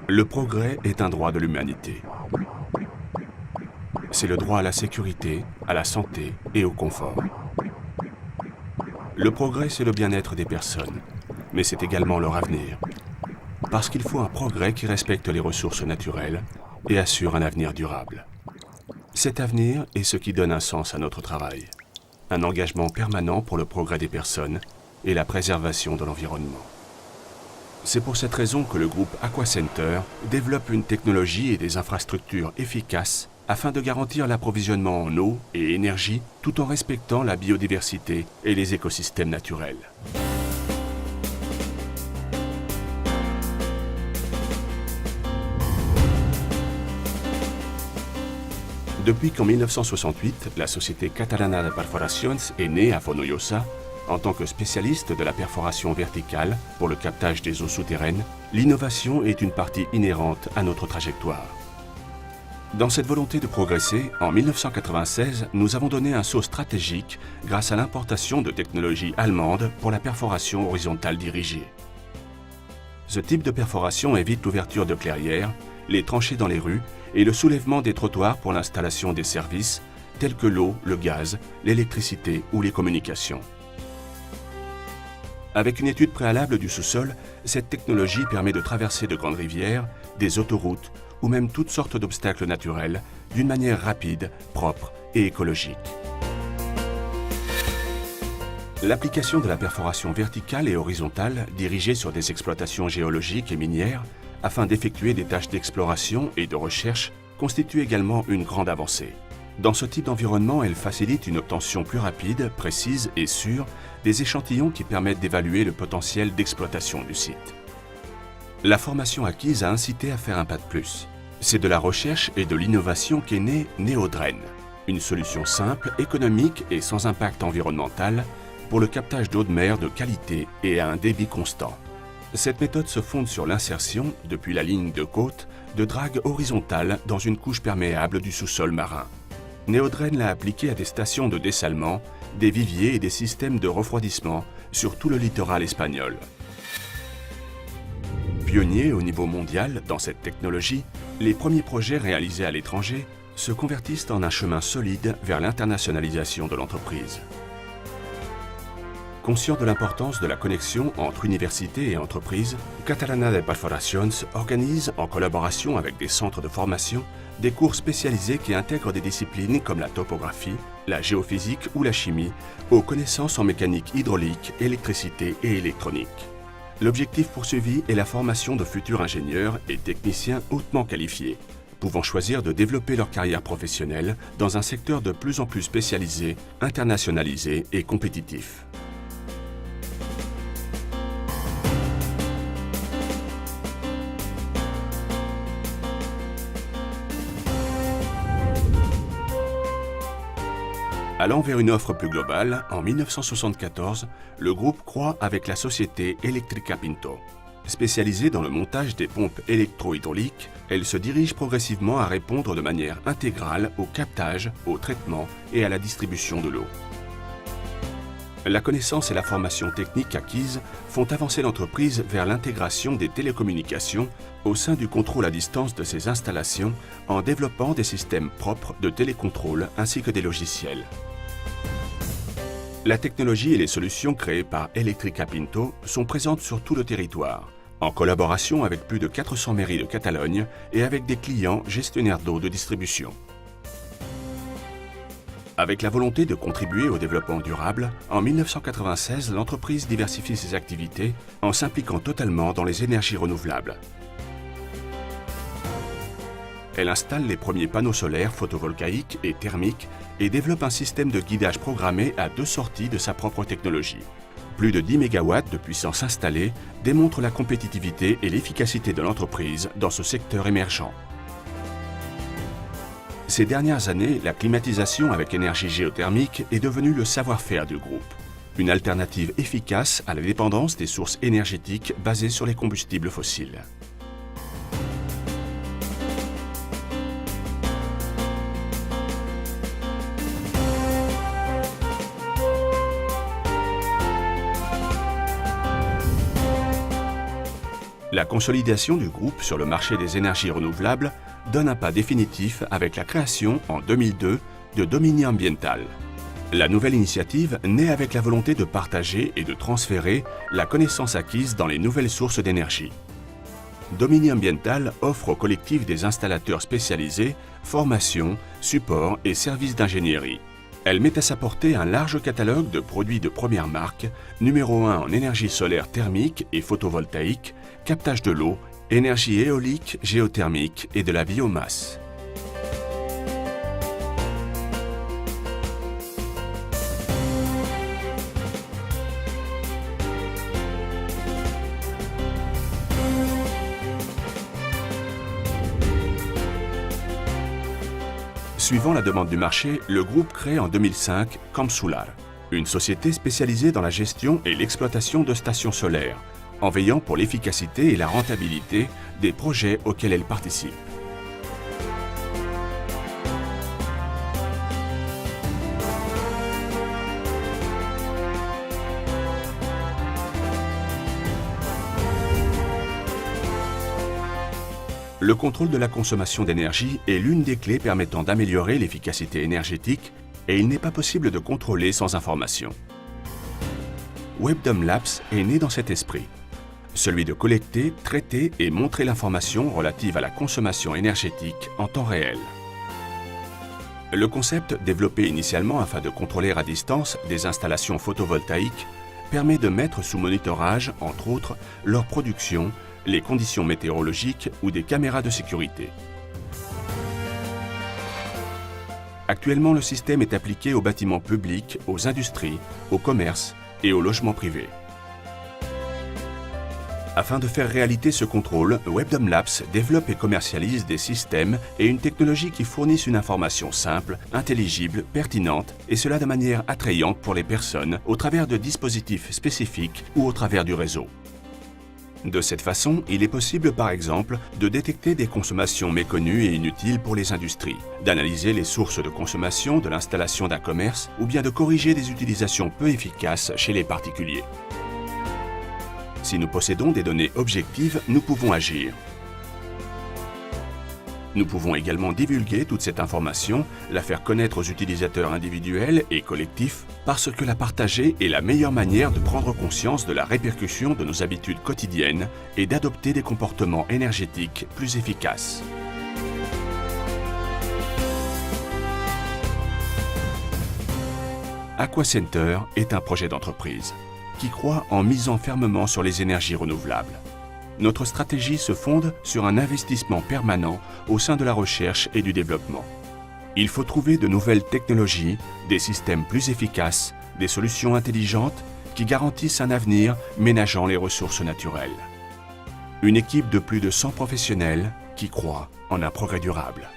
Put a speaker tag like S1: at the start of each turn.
S1: Le progrès est un droit de l'humanité. C'est le droit à la sécurité, à la santé et au confort. Le progrès, c'est le bien-être des personnes, mais c'est également leur avenir. Parce qu'il faut un progrès qui respecte les ressources naturelles et assure un avenir durable. Cet avenir est ce qui donne un sens à notre travail. Un engagement permanent pour le progrès des personnes et la préservation de l'environnement. C'est pour cette raison que le groupe Aquacenter développe une technologie et des infrastructures efficaces afin de garantir l'approvisionnement en eau et énergie tout en respectant la biodiversité et les écosystèmes naturels. Depuis qu'en 1968, la société Catalana de Perforaciones est née à Fonollosa, en tant que spécialiste de la perforation verticale pour le captage des eaux souterraines, l'innovation est une partie inhérente à notre trajectoire. Dans cette volonté de progresser, en 1996, nous avons donné un saut stratégique grâce à l'importation de technologies allemandes pour la perforation horizontale dirigée. Ce type de perforation évite l'ouverture de clairières, les tranchées dans les rues et le soulèvement des trottoirs pour l'installation des services tels que l'eau, le gaz, l'électricité ou les communications. Avec une étude préalable du sous-sol, cette technologie permet de traverser de grandes rivières, des autoroutes ou même toutes sortes d'obstacles naturels d'une manière rapide, propre et écologique. L'application de la perforation verticale et horizontale dirigée sur des exploitations géologiques et minières afin d'effectuer des tâches d'exploration et de recherche constitue également une grande avancée. Dans ce type d'environnement, elle facilite une obtention plus rapide, précise et sûre des échantillons qui permettent d'évaluer le potentiel d'exploitation du site. La formation acquise a incité à faire un pas de plus. C'est de la recherche et de l'innovation qu'est née Neodrain, une solution simple, économique et sans impact environnemental pour le captage d'eau de mer de qualité et à un débit constant. Cette méthode se fonde sur l'insertion, depuis la ligne de côte, de dragues horizontales dans une couche perméable du sous-sol marin. Neodrain l'a appliquée à des stations de dessalement, des viviers et des systèmes de refroidissement sur tout le littoral espagnol. Pionnier au niveau mondial dans cette technologie, les premiers projets réalisés à l'étranger se convertissent en un chemin solide vers l'internationalisation de l'entreprise. Conscient de l'importance de la connexion entre universités et entreprises, Catalana de Perforaciones organise, en collaboration avec des centres de formation, des cours spécialisés qui intègrent des disciplines comme la topographie, la géophysique ou la chimie, aux connaissances en mécanique hydraulique, électricité et électronique. L'objectif poursuivi est la formation de futurs ingénieurs et techniciens hautement qualifiés, pouvant choisir de développer leur carrière professionnelle dans un secteur de plus en plus spécialisé, internationalisé et compétitif. Allant vers une offre plus globale, en 1974, le groupe croît avec la société Electrica Pinto. Spécialisée dans le montage des pompes électro-hydrauliques, elle se dirige progressivement à répondre de manière intégrale au captage, au traitement et à la distribution de l'eau. La connaissance et la formation technique acquises font avancer l'entreprise vers l'intégration des télécommunications au sein du contrôle à distance de ses installations en développant des systèmes propres de télécontrôle ainsi que des logiciels. La technologie et les solutions créées par Electrica Pinto sont présentes sur tout le territoire, en collaboration avec plus de 400 mairies de Catalogne et avec des clients gestionnaires d'eau de distribution. Avec la volonté de contribuer au développement durable, en 1996, l'entreprise diversifie ses activités en s'impliquant totalement dans les énergies renouvelables. Elle installe les premiers panneaux solaires photovoltaïques et thermiques et développe un système de guidage programmé à 2 sorties de sa propre technologie. Plus de 10 MW de puissance installée démontrent la compétitivité et l'efficacité de l'entreprise dans ce secteur émergent. Ces dernières années, la climatisation avec énergie géothermique est devenue le savoir-faire du groupe. Une alternative efficace à la dépendance des sources énergétiques basées sur les combustibles fossiles. La consolidation du groupe sur le marché des énergies renouvelables donne un pas définitif avec la création, en 2002, de Domini Ambiental. La nouvelle initiative naît avec la volonté de partager et de transférer la connaissance acquise dans les nouvelles sources d'énergie. Domini Ambiental offre au collectif des installateurs spécialisés formation, support et services d'ingénierie. Elle met à sa portée un large catalogue de produits de première marque, numéro 1 en énergie solaire thermique et photovoltaïque, captage de l'eau, énergie éolique, géothermique et de la biomasse. Suivant la demande du marché, le groupe crée en 2005 Camsolar, une société spécialisée dans la gestion et l'exploitation de stations solaires, en veillant pour l'efficacité et la rentabilité des projets auxquels elle participe. Le contrôle de la consommation d'énergie est l'une des clés permettant d'améliorer l'efficacité énergétique et il n'est pas possible de contrôler sans information. Webdom Labs est né dans cet esprit, celui de collecter, traiter et montrer l'information relative à la consommation énergétique en temps réel. Le concept, développé initialement afin de contrôler à distance des installations photovoltaïques, permet de mettre sous monitorage, entre autres, leur production, les conditions météorologiques ou des caméras de sécurité. Actuellement, le système est appliqué aux bâtiments publics, aux industries, aux commerces et aux logements privés. Afin de faire réalité ce contrôle, Webdom Labs développe et commercialise des systèmes et une technologie qui fournissent une information simple, intelligible, pertinente et cela de manière attrayante pour les personnes au travers de dispositifs spécifiques ou au travers du réseau. De cette façon, il est possible par exemple de détecter des consommations méconnues et inutiles pour les industries, d'analyser les sources de consommation de l'installation d'un commerce ou bien de corriger des utilisations peu efficaces chez les particuliers. Si nous possédons des données objectives, nous pouvons agir. Nous pouvons également divulguer toute cette information, la faire connaître aux utilisateurs individuels et collectifs, parce que la partager est la meilleure manière de prendre conscience de la répercussion de nos habitudes quotidiennes et d'adopter des comportements énergétiques plus efficaces. Aquacenter est un projet d'entreprise qui croit en misant fermement sur les énergies renouvelables. Notre stratégie se fonde sur un investissement permanent au sein de la recherche et du développement. Il faut trouver de nouvelles technologies, des systèmes plus efficaces, des solutions intelligentes qui garantissent un avenir ménageant les ressources naturelles. Une équipe de plus de 100 professionnels qui croient en un progrès durable.